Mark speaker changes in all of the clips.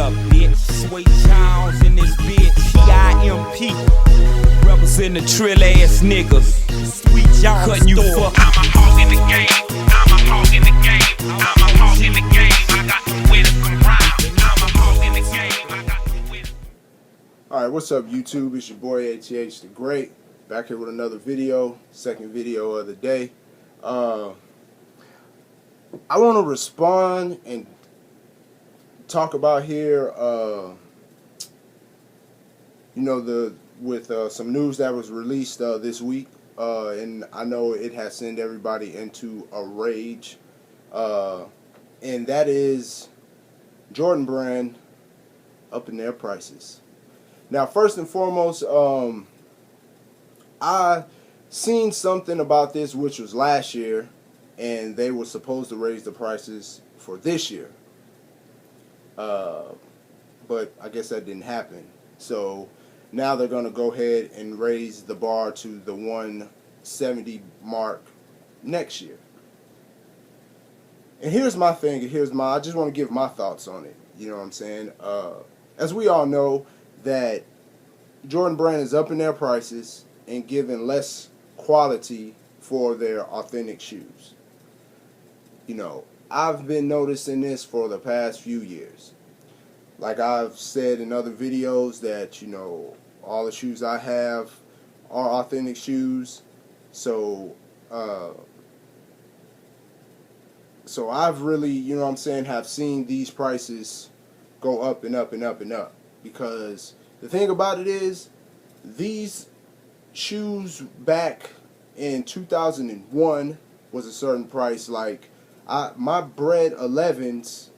Speaker 1: up, bitch? Sway Jones in this bitch. T.I.M.P. Represent the trill ass niggas. Sweet Jones cutting you fuck.
Speaker 2: I'm a hog in the game. I'm a hog in the game. I'm a hog in the game. I got some winners from round. I'm a hog in the game. I got some winners.
Speaker 3: Alright, what's up YouTube? It's your boy ATH the Great. Back here with another video. Second video of the day. I want to respond and talk about here, with some news that was released this week, and I know it has sent everybody into a rage, and that is Jordan Brand upping their prices. Now, first and foremost, I seen something about this, which was last year, and they were supposed to raise the prices for this year. But I guess that didn't happen. So now they're going to go ahead and raise the bar to the 170 mark next year. And here's my thing. I just want to give my thoughts on it. You know what I'm saying? As we all know, that Jordan Brand is upping their prices and giving less quality for their authentic shoes. You know, I've been noticing this for the past few years. Like I've said in other videos that, you know, all the shoes I have are authentic shoes. So I've really, you know what I'm saying, have seen these prices go up and up and up and up. Because the thing about it is, these shoes back in 2001 was a certain price. Like my Bred 11s,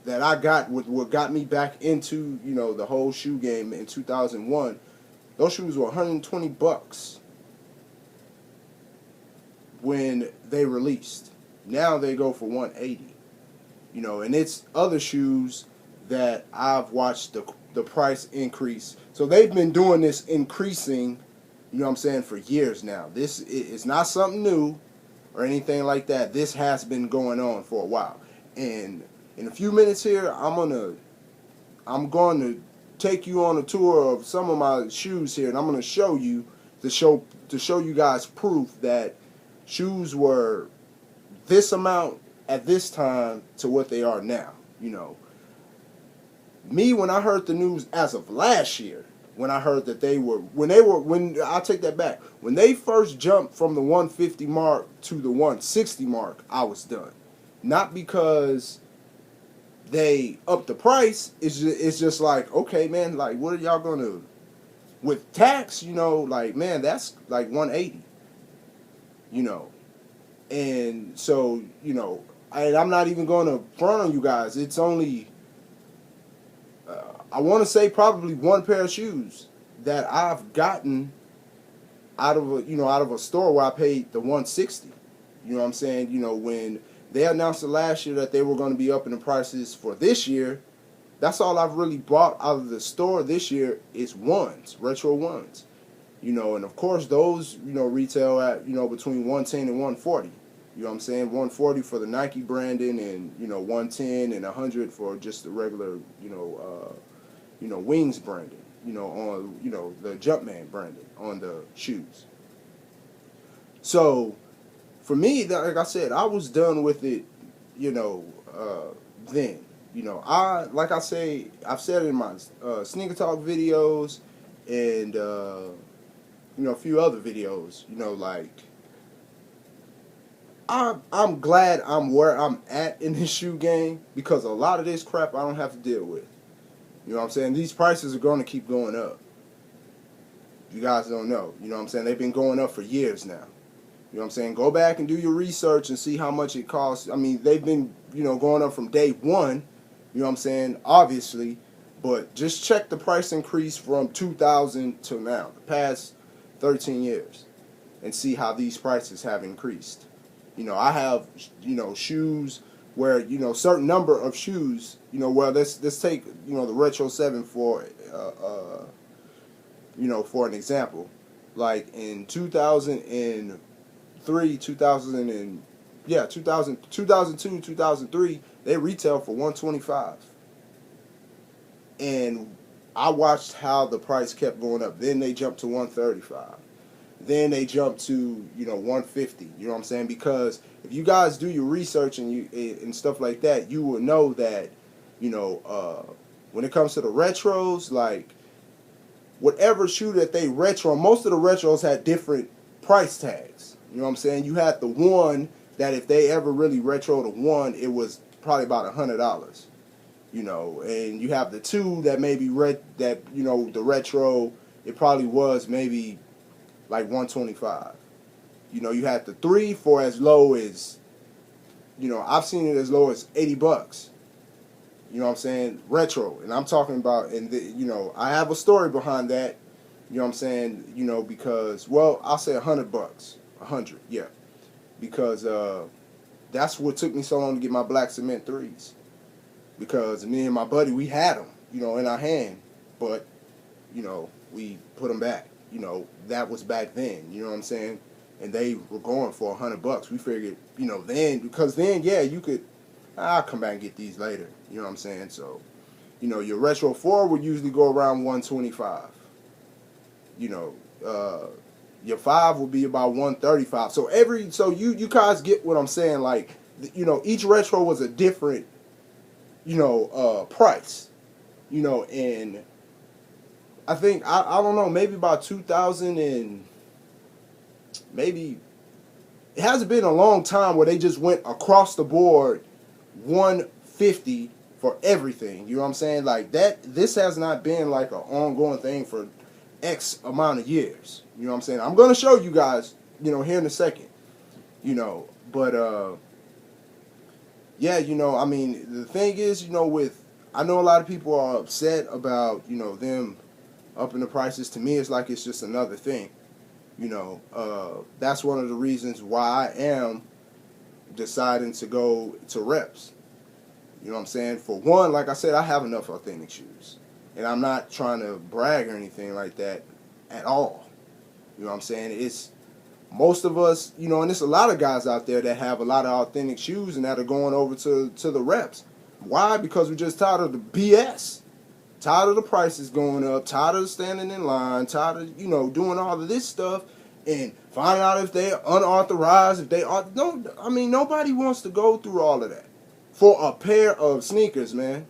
Speaker 3: that I got with what got me back into, you know, the whole shoe game in 2001. Those shoes were $120 when they released. Now they go for $180. You know, and it's other shoes that I've watched the price increase. So they've been doing this increasing, you know what I'm saying, for years now. This is not something new or anything like that. This has been going on for a while. And in a few minutes here, I'm going to take you on a tour of some of my shoes here, and I'm going to show you to show you guys proof that shoes were this amount at this time to what they are now. You know, me, when I heard the news as of last year, when I heard that I take that back, when they first jumped from the 150 mark to the 160 mark, I was done. Not because they upped the price. It's just like, okay, man, like, what are y'all gonna, with tax, you know, like, man, that's like 180, you know. And so, you know, I'm not even gonna front on you guys. It's only I want to say probably one pair of shoes that I've gotten out of a store where I paid the 160. You know what I'm saying? You know, when they announced last year that they were going to be upping the prices for this year, that's all I've really bought out of the store this year is ones, retro ones. You know, and of course those, you know, retail at, you know, between 110 and 140. You know what I'm saying? 140 for the Nike branding, and, you know, 110 and 100 for just the regular, Wings branding, you know, on, you know, the Jumpman branding on the shoes. So for me, like I said, I was done with it, you know, then. You know, I've said it in my Sneaker Talk videos and, a few other videos, you know, like, I'm glad I'm where I'm at in this shoe game, because a lot of this crap I don't have to deal with. You know what I'm saying? These prices are going to keep going up. You guys don't know. You know what I'm saying? They've been going up for years now. You know what I'm saying? Go back and do your research and see how much it costs. I mean, they've been, you know, going up from day one. You know what I'm saying? Obviously. But just check the price increase from 2000 to now, the past 13 years, and see how these prices have increased. You know, I have, you know, shoes where, you know, certain number of shoes, you know, well, let's take, you know, the Retro 7 for an example. Like in 2003, 2000 and Yeah, 2002, 2003, they retail for 125. And I watched how the price kept going up. Then they jumped to 135. Then they jumped to, 150. You know what I'm saying? Because if you guys do your research and stuff like that, you will know that, when it comes to the retros, like whatever shoe that they retro, most of the retros had different price tags. You know what I'm saying? You had the one that if they ever really retro the one, it was probably about $100. And you have the two that maybe the retro, it probably was maybe like 125. You had the three for as low as, I've seen it as low as $80. You know what I'm saying? Retro. And I'm talking about, I have a story behind that. You know what I'm saying? Because, well, I'll say $100. 100, yeah. Because that's what took me so long to get my black cement threes. Because me and my buddy, we had them, in our hand. But, we put them back. That was back then. You know what I'm saying? And they were going for $100. We figured, then, because then, yeah, you could, I'll come back and get these later. You know what I'm saying? So, your Retro 4 would usually go around 125. Your 5 would be about 135. So you guys get what I'm saying? Like, each Retro was a different, price. And I think, I don't know, maybe about 2000 and maybe, it hasn't been a long time where they just went across the board 150 for everything. You know what I'm saying? Like that, this has not been like an ongoing thing for X amount of years. You know what I'm saying? I'm going to show you guys, here in a second. But, yeah, I mean, the thing is, I know a lot of people are upset about, them upping the prices. To me, it's like it's just another thing. That's one of the reasons why I am deciding to go to reps. You know what I'm saying? For one, like I said, I have enough authentic shoes. And I'm not trying to brag or anything like that at all. You know what I'm saying? It's most of us, and there's a lot of guys out there that have a lot of authentic shoes and that are going over to the reps. Why? Because we're just tired of the BS. Tired of the prices going up, tired of standing in line, tired of, doing all of this stuff and finding out if they're unauthorized, if they are. No, I mean, nobody wants to go through all of that for a pair of sneakers, man.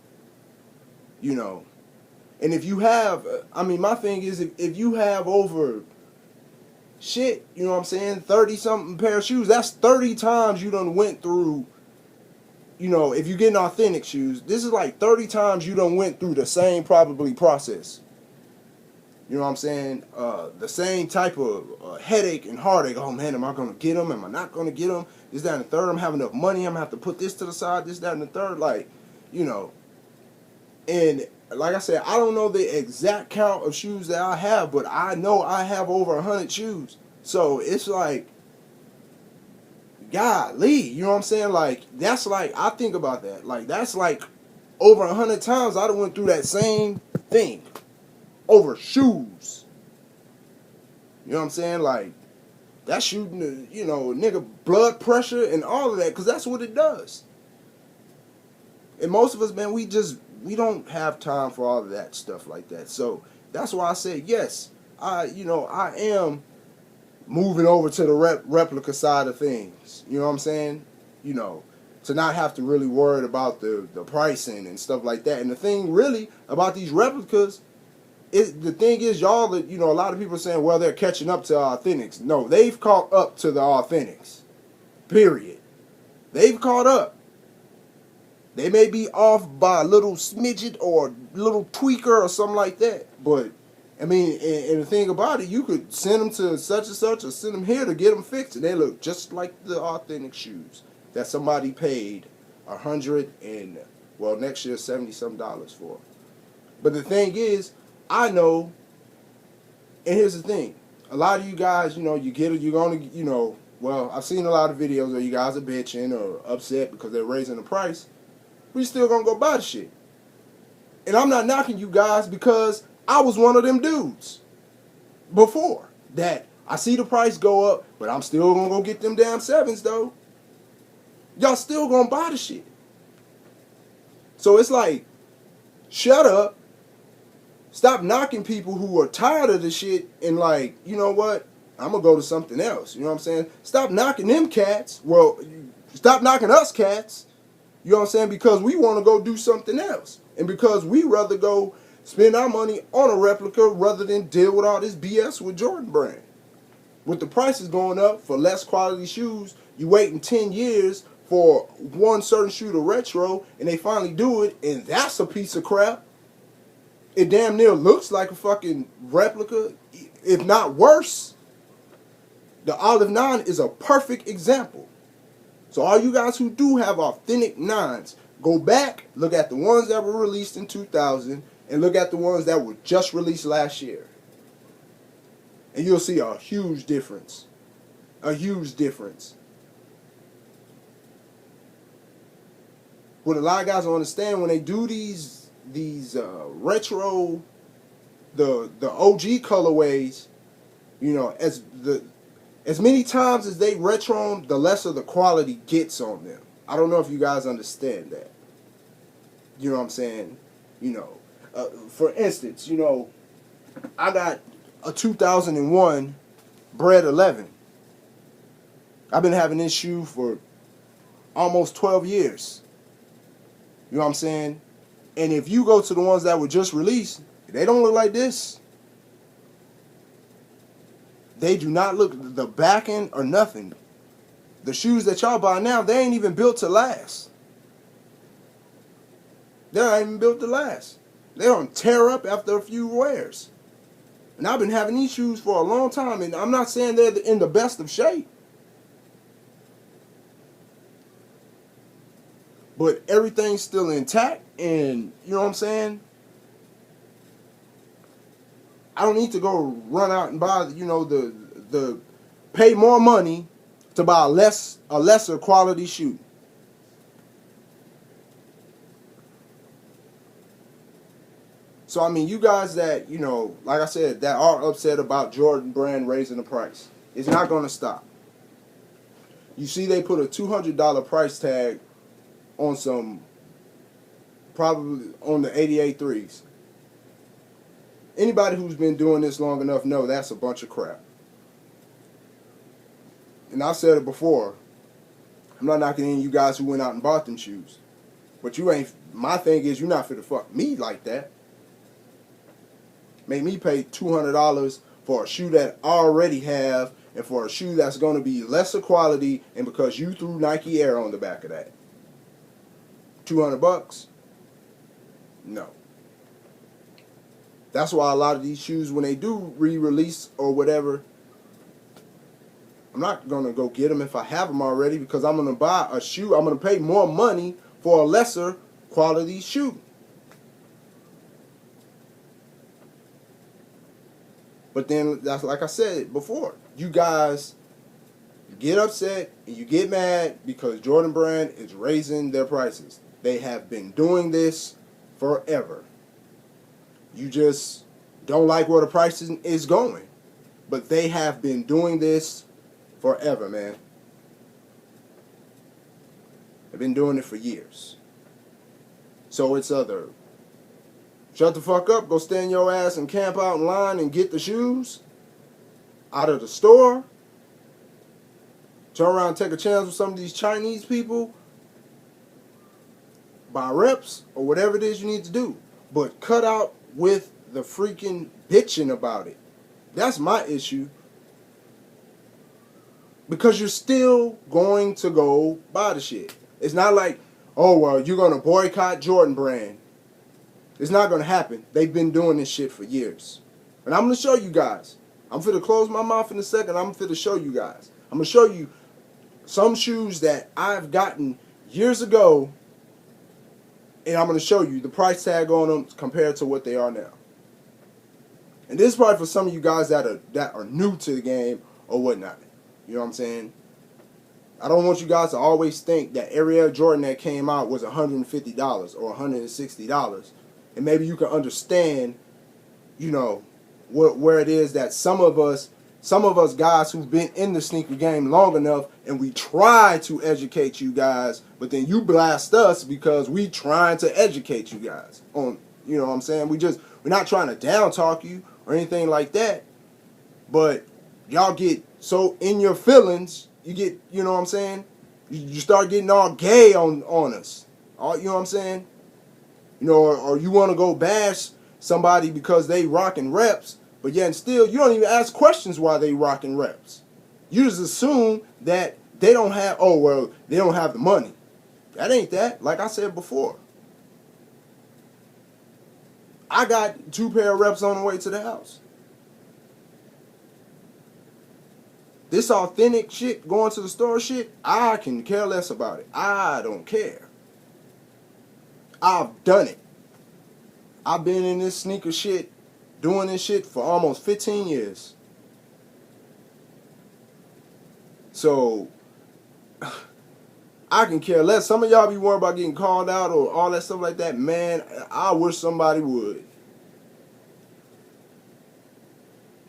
Speaker 3: And if you have, my thing is, if you have over shit, 30-something pair of shoes, that's 30 times you done went through. If you're getting authentic shoes, this is like 30 times you done went through the same probably process. You know what I'm saying? The same type of headache and heartache. Oh man, am I going to get them? Am I not going to get them? This, that, and the third. I'm having enough money. I'm going to have to put this to the side, this, that, and the third. Like, And like I said, I don't know the exact count of shoes that I have, but I know I have over 100 shoes. So it's like, golly, you know what I'm saying? Like, that's like, I think about that. Like, that's like over 100 times I done went through that same thing over shoes. You know what I'm saying? Like, that's shooting, nigga blood pressure and all of that, because that's what it does. And most of us, man, we don't have time for all of that stuff like that. So that's why I say, yes, I am moving over to the replica side of things. You know what I'm saying? To not have to really worry about the pricing and stuff like that. And the thing really about these replicas is, the thing is, y'all, that a lot of people are saying, well, they're catching up to authentics. No, they've caught up to the authentics. Period. They've caught up. They may be off by a little smidget or a little tweaker or something like that. But, and the thing about it, you could send them to such and such or send them here to get them fixed. And they look just like the authentic shoes that somebody paid $100 and, well, next year $70-some for. But the thing is, I know, and here's the thing. A lot of you guys, you get it, you're going to, well, I've seen a lot of videos where you guys are bitching or upset because they're raising the price. We still gonna go buy the shit. And I'm not knocking you guys, because I was one of them dudes before that. I see the price go up, but I'm still gonna go get them damn 7s though. y'all still gonna buy the shit. So it's like, shut up. Stop knocking people who are tired of the shit and like, you know what? I'm gonna go to something else. You know what I'm saying? Stop knocking them cats. Well, stop knocking us cats. You know what I'm saying? Because we want to go do something else. And because we rather go spend our money on a replica rather than deal with all this BS with Jordan Brand. With the prices going up for less quality shoes, you waiting 10 years for one certain shoe to retro, and they finally do it, and that's a piece of crap. It damn near looks like a fucking replica, if not worse. The Olive 9 is a perfect example. So all you guys who do have authentic 9s, go back, look at the ones that were released in 2000, and look at the ones that were just released last year. And you'll see a huge difference. A huge difference. What a lot of guys don't understand, when they do these retro, the OG colorways, you know, as many times as they retro them, the lesser the quality gets on them. I don't know if you guys understand that. You know what I'm saying? You know, for instance, you know, I got a 2001 Bred 11. I've been having this shoe for almost 12 years. You know what I'm saying? And if you go to the ones that were just released, they don't look like this. They do not look, the backing or nothing. The shoes that y'all buy now, they ain't even built to last. They're not even built to last. They don't tear up after a few wears. And I've been having these shoes for a long time, and I'm not saying they're in the best of shape. But everything's still intact, and you know what I'm saying? I don't need to go run out and buy, you know, the pay more money to buy a lesser quality shoe. So I mean, you guys that, you know, like I said, that are upset about Jordan Brand raising the price, it's not going to stop. You see, they put a $200 price tag on some, probably on the 88 threes. Anybody who's been doing this long enough know that's a bunch of crap. And I've said it before. I'm not knocking any of you guys who went out and bought them shoes. But you ain't, my thing is, you're not finna fuck me like that. Make me pay $200 for a shoe that I already have, and for a shoe that's going to be lesser quality, and because you threw Nike Air on the back of that. $200? No. That's why a lot of these shoes, when they do re-release or whatever, I'm not going to go get them if I have them already, because I'm going to buy a shoe. I'm going to pay more money for a lesser quality shoe. But then, that's like I said before, you guys get upset and you get mad because Jordan Brand is raising their prices. They have been doing this forever. You just don't like where the price is going. But they have been doing this forever, man. They've been doing it for years. So it's either shut the fuck up, go stand your ass and camp out in line and get the shoes out of the store. Turn around and take a chance with some of these Chinese people. Buy reps or whatever it is you need to do. But cut out with the freaking bitching about it. That's my issue. Because you're still going to go buy the shit. It's not like, oh, well, you're going to boycott Jordan Brand. It's not going to happen. They've been doing this shit for years. And I'm going to show you guys. I'm finna close my mouth in a second. I'm finna show you guys. I'm going to show you some shoes that I've gotten years ago. And I'm going to show you the price tag on them compared to what they are now. And this is probably for some of you guys that are new to the game or whatnot. You know what I'm saying? I don't want you guys to always think that every Air Jordan that came out was $150 or $160. And maybe you can understand, you know, where it is that some of us some of us guys who've been in the sneaker game long enough, and we try to educate you guys, but then you blast us because we trying to educate you guys on, you know what I'm saying? We're not trying to down talk you or anything like that, but y'all get so in your feelings, you get, you know what I'm saying? You start getting all gay on us. All, you know what I'm saying? You know, or you want to go bash somebody because they rocking reps, but yet and still you don't even ask questions why they rocking reps. You just assume that they don't have, oh, well, they don't have the money. That ain't that. Like I said before, I got 2 pair of reps on the way to the house. This authentic shit, going to the store shit, I can care less about it. I don't care. I've done it. I've been in this sneaker shit, doing this shit for almost 15 years. So, I can care less. Some of y'all be worried about getting called out or all that stuff like that. Man, I wish somebody would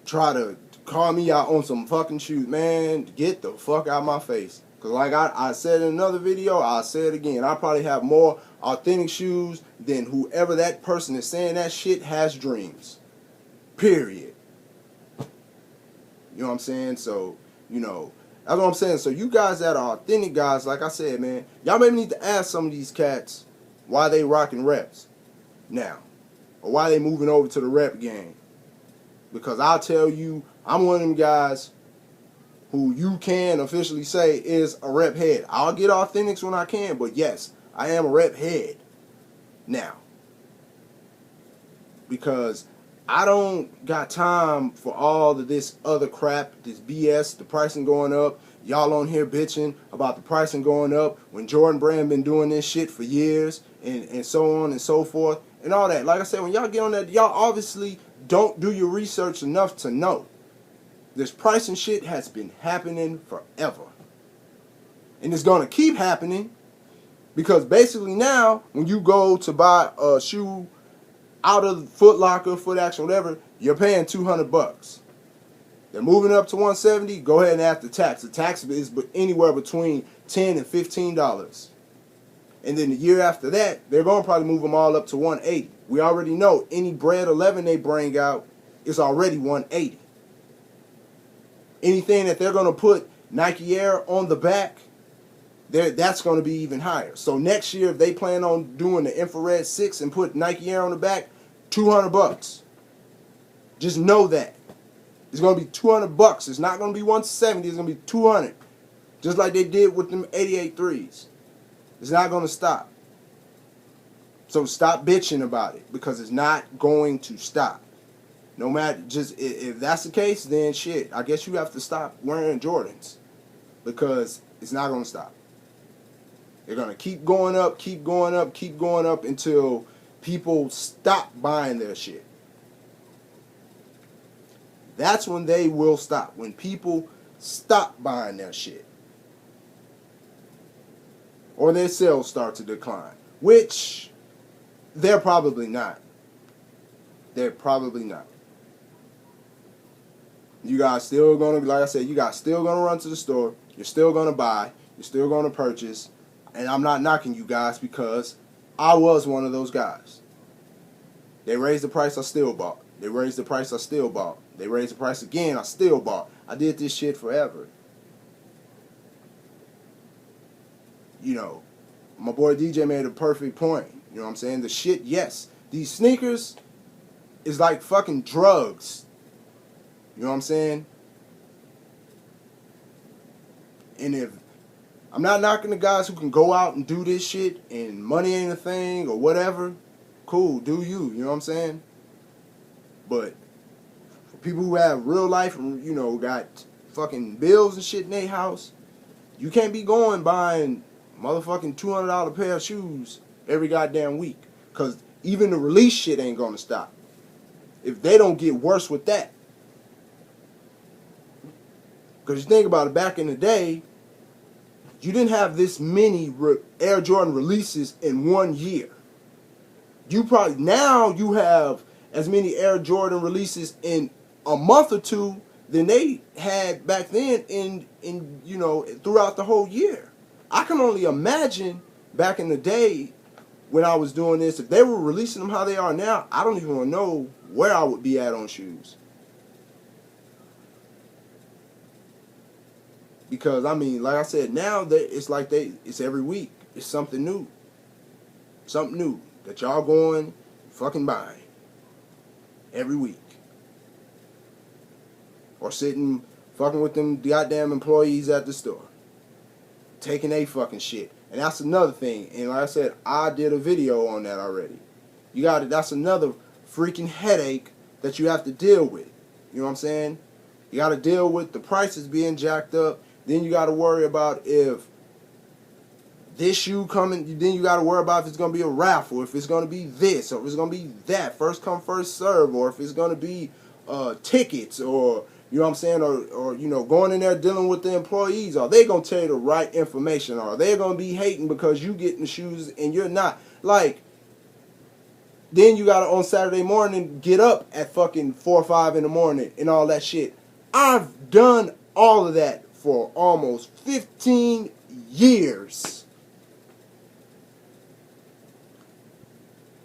Speaker 3: try to call me out on some fucking shoes. Man, get the fuck out of my face. Because like I said in another video, I'll say it again. I probably have more authentic shoes than whoever that person is saying that shit has dreams. Period. You know what I'm saying? So, you know, that's what I'm saying. So you guys that are authentic guys, like I said, man, y'all maybe need to ask some of these cats why they rocking reps now. Or why they moving over to the rep game. Because I'll tell you, I'm one of them guys who you can officially say is a rep head. I'll get authentics when I can, but yes, I am a rep head now. Because I don't got time for all of this other crap, this BS, the pricing going up. Y'all on here bitching about the pricing going up when Jordan Brand been doing this shit for years and so on and so forth and all that. Like I said, when y'all get on that, y'all obviously don't do your research enough to know. This pricing shit has been happening forever. And it's going to keep happening because basically now when you go to buy a shoe out of Foot Locker, Foot Action, whatever, you're paying $200. They're moving up to $170. Go ahead and add the tax. The tax is anywhere between $10 and $15. And then the year after that, they're going to probably move them all up to $180. We already know any Bread 11 they bring out is already $180. Anything that they're going to put Nike Air on the back, that's going to be even higher. So next year, if they plan on doing the Infrared 6 and put Nike Air on the back, $200. Just know that. It's going to be $200. It's not going to be $170. It's going to be $200. Just like they did with them 88 threes. It's not going to stop. So stop bitching about it because it's not going to stop. No matter, just if that's the case, then shit, I guess you have to stop wearing Jordans because it's not going to stop. They're going to keep going up, keep going up, keep going up until people stop buying their shit. That's when they will stop. When people stop buying their shit. Or their sales start to decline. Which they're probably not. They're probably not. You guys still going to, like I said, you guys still going to run to the store. You're still going to buy. You're still going to purchase. And I'm not knocking you guys because I was one of those guys. They raised the price, I still bought. They raised the price, I still bought. They raised the price again, I still bought. I did this shit forever. You know, my boy DJ made a perfect point. You know what I'm saying? The shit, yes. These sneakers is like fucking drugs. You know what I'm saying? And if I'm not knocking the guys who can go out and do this shit and money ain't a thing or whatever, cool, do you know what I'm saying? But for people who have real life and, you know, got fucking bills and shit in their house, you can't be going buying motherfucking $200 pair of shoes every goddamn week. Because even the release shit ain't going to stop. If they don't get worse with that. Because you think about it, back in the day, you didn't have this many Air Jordan releases in 1 year. You probably, now you have as many Air Jordan releases in a month or two than they had back then in you know, throughout the whole year. I can only imagine back in the day when I was doing this, if they were releasing them how they are now, I don't even want to know where I would be at on shoes. Because I mean, like I said, now it's like it's every week. It's something new. Something new that y'all going fucking buying every week. Or sitting fucking with them goddamn employees at the store. Taking a fucking shit. And that's another thing. And like I said, I did a video on that already. That's another freaking headache that you have to deal with. You know what I'm saying? You got to deal with the prices being jacked up. Then you got to worry about if this shoe coming. Then you got to worry about if it's going to be a raffle, if it's going to be this, or if it's going to be that. First come, first serve. Or if it's going to be tickets, or, you know what I'm saying, or you know, going in there dealing with the employees. Are they going to tell you the right information? Or are they going to be hating because you getting the shoes and you're not? Like, then you got to, on Saturday morning, get up at fucking 4 or 5 in the morning and all that shit. I've done all of that for almost 15 years.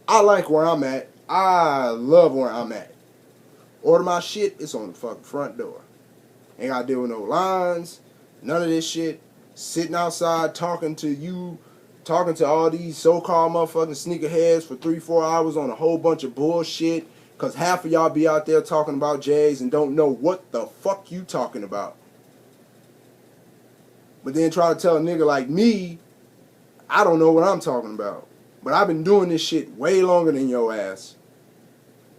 Speaker 3: I like where I'm at. I love where I'm at. Order my shit, it's on the fucking front door. Ain't got to deal with no lines, none of this shit. Sitting outside talking to all these so-called motherfucking sneakerheads for 3-4 hours on a whole bunch of bullshit. Because half of y'all be out there talking about J's and don't know what the fuck you talking about. But then try to tell a nigga like me, I don't know what I'm talking about. But I've been doing this shit way longer than your ass.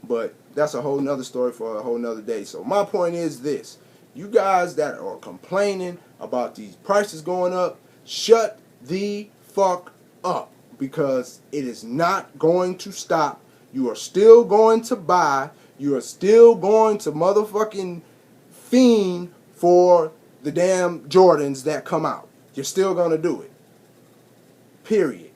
Speaker 3: But that's a whole nother story for a whole nother day. So my point is this. You guys that are complaining about these prices going up, shut the fuck up. Because it is not going to stop. You are still going to buy. You are still going to motherfucking fiend for the damn Jordans that come out. You're still going to do it. Period.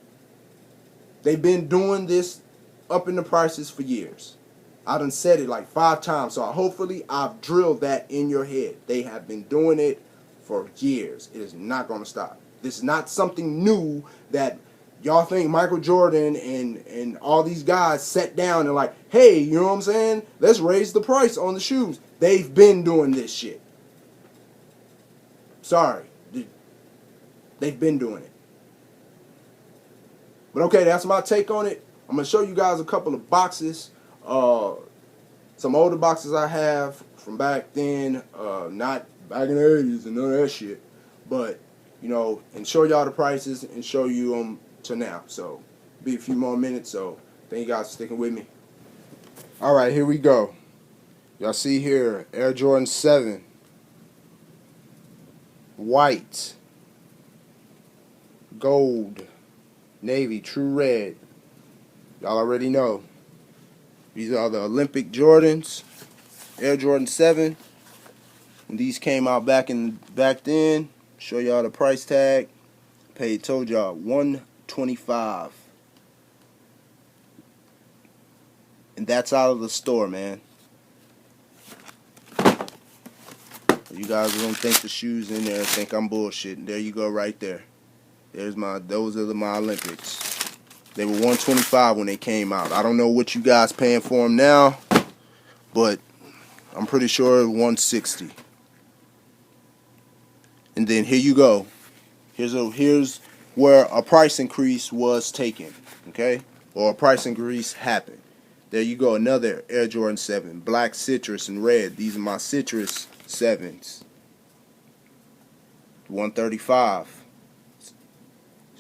Speaker 3: They've been doing this up in the prices for years. I done said it like 5 times, so hopefully I've drilled that in your head. They have been doing it for years. It is not going to stop. This is not something new that y'all think Michael Jordan and all these guys sat down and like, hey, you know what I'm saying? Let's raise the price on the shoes. They've been doing this shit. Sorry. They've been doing it. But okay, that's my take on it. I'm going to show you guys a couple of boxes. Some older boxes I have from back then. Not back in the 80s and none of that shit. But, you know, and show y'all the prices and show you them to now. So, be a few more minutes. So, thank you guys for sticking with me. Alright, here we go. Y'all see here, Air Jordan 7. White. Gold. Navy. True red. Y'all already know. These are the Olympic Jordans. Air Jordan 7. When these came out back then. Show y'all the price tag. Told y'all $125. And that's out of the store, man. You guys are gonna think the shoes in there and think I'm bullshitting. There you go, right there. Those are my Olympics. They were $125 when they came out. I don't know what you guys paying for them now, but I'm pretty sure $160. And then here you go. Here's where a price increase was taken, okay, or a price increase happened. There you go, another Air Jordan 7, black, citrus, and red. These are my citrus 7s. $135. So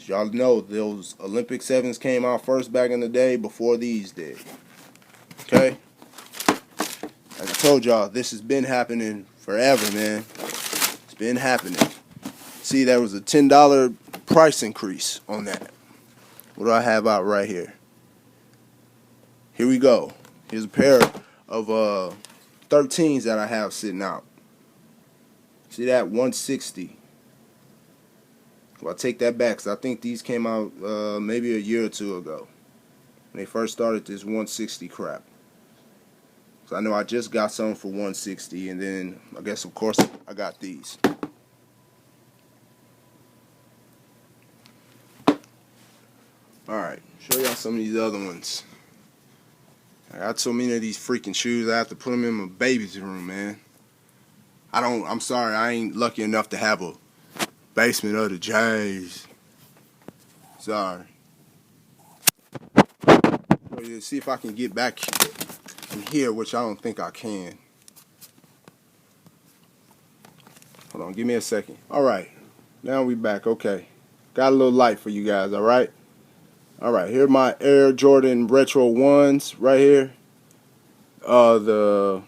Speaker 3: y'all know those Olympic 7s came out first back in the day before these did. Okay? As I told y'all, this has been happening forever, man. It's been happening. See, there was a $10 price increase on that. What do I have out right here? Here we go. Here's a pair of 13s that I have sitting out. See that? $160. Well, I'll take that back because I think these came out maybe a year or two ago when they first started this $160 crap. So I know I just got some for 160, and then I guess of course I got these. Alright, show y'all some of these other ones. I got so many of these freaking shoes I have to put them in my baby's room, man. I'm sorry, I ain't lucky enough to have a basement of the J's. Sorry. Let's see if I can get back from here, which I don't think I can. Hold on, give me a second. Alright, now we back. Okay. Got a little light for you guys, alright? Alright, here are my Air Jordan Retro 1s right here. The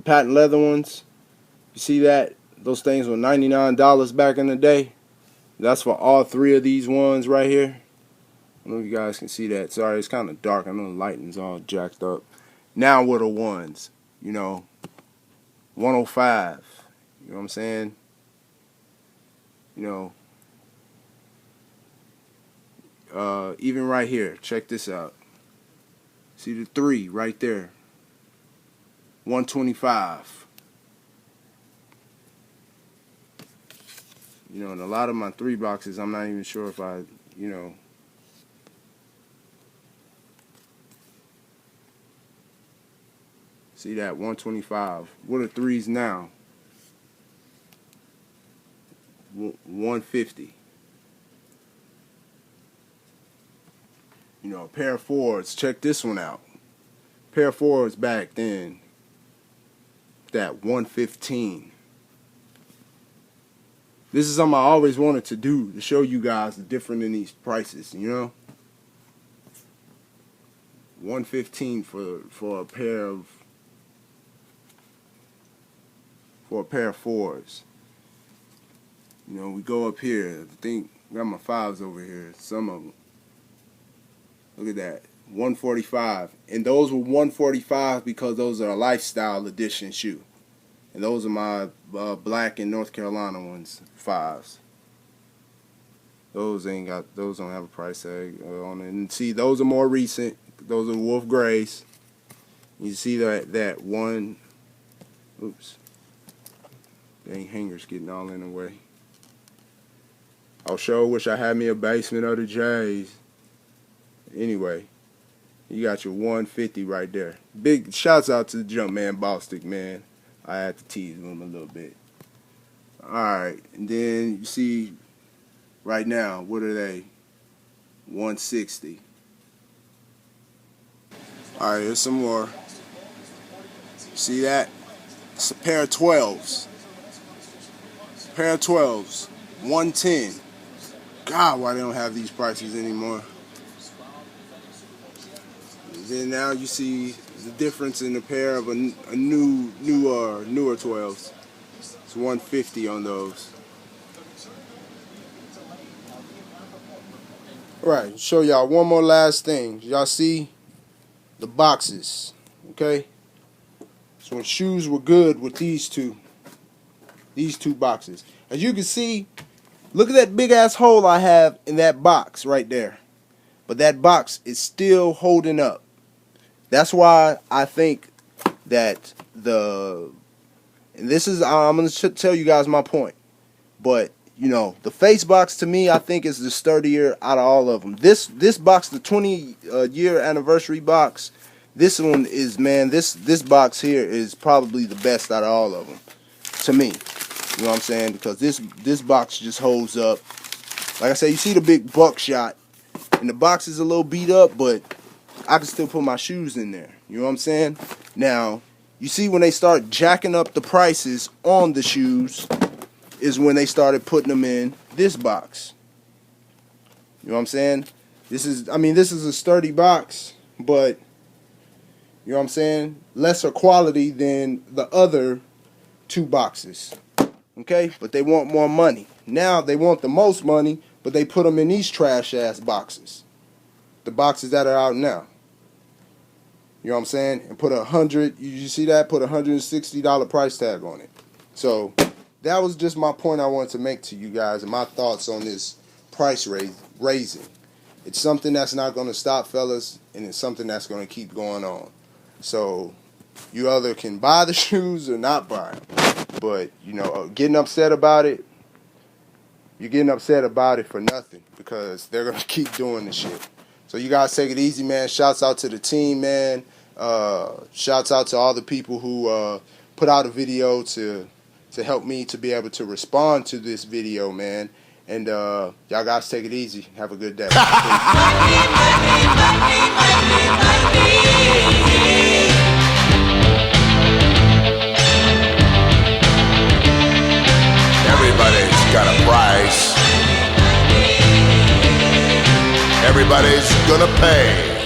Speaker 3: patent leather ones. You see that? Those things were $99 back in the day. That's for all three of these ones right here. I don't know if you guys can see that. Sorry, it's kind of dark. I know the lighting's all jacked up. Now what are ones? You know, 105. You know what I'm saying? You know, even right here. Check this out. See the 3 right there. 125. You know, and a lot of my 3 boxes, I'm not even sure if I, you know. See that, 125. What are 3s now? 150. You know, a pair of 4s. Check this one out. A pair of 4s back then. That 115. This is something I always wanted to do, to show you guys the difference in these prices, you know? 115 for a pair of 4s. You know, we go up here. I think I got my 5s over here. Some of them. Look at that. 145. And those were 145 because those are a lifestyle edition shoe. And those are my black and North Carolina ones, 5s. Those don't have a price tag on it. And see, those are more recent. Those are Wolf Grays. You see that one. Oops. Dang, hangers getting all in the way. I sure wish I had me a basement of the J's. Anyway, you got your 150 right there. Big shouts out to the Jumpman Bostic, man. I had to tease him a little bit. Alright, and then you see right now, what are they? 160. Alright, here's some more. See that? It's a pair of 12s. Pair of 12s. 110. God, why they don't have these prices anymore. And then now you see the difference in the pair of a newer 12s. It's 150 on those. Alright, show y'all one more last thing. Y'all see the boxes, okay? So when shoes were good with these two boxes. As you can see, look at that big ass hole I have in that box right there. But that box is still holding up. That's why I think that and this is, I'm going to tell you guys my point. But, you know, the face box to me, I think is the sturdier out of all of them. This box, the 20-year anniversary box, this one is, man, this box here is probably the best out of all of them. To me. You know what I'm saying? Because this box just holds up. Like I said, you see the big buckshot. And the box is a little beat up, but I can still put my shoes in there. You know what I'm saying? Now, you see when they start jacking up the prices on the shoes is when they started putting them in this box. You know what I'm saying? This is a sturdy box, but you know what I'm saying? Lesser quality than the other 2 boxes. Okay? But they want more money. Now they want the most money, but they put them in these trash ass boxes. The boxes that are out now. You know what I'm saying? And put you see that? Put $160 price tag on it. So that was just my point I wanted to make to you guys and my thoughts on this price raising. It's something that's not going to stop, fellas, and it's something that's going to keep going on. So You either can buy the shoes or not buy them. But, you know, getting upset about it, you're getting upset about it for nothing because they're going to keep doing the shit. So you guys take it easy, man. Shouts out to the team, man. Shouts out to all the people who put out a video to help me to be able to respond to this video, man. And y'all guys take it easy. Have a good day.
Speaker 4: Everybody's got a price. Everybody's gonna pay.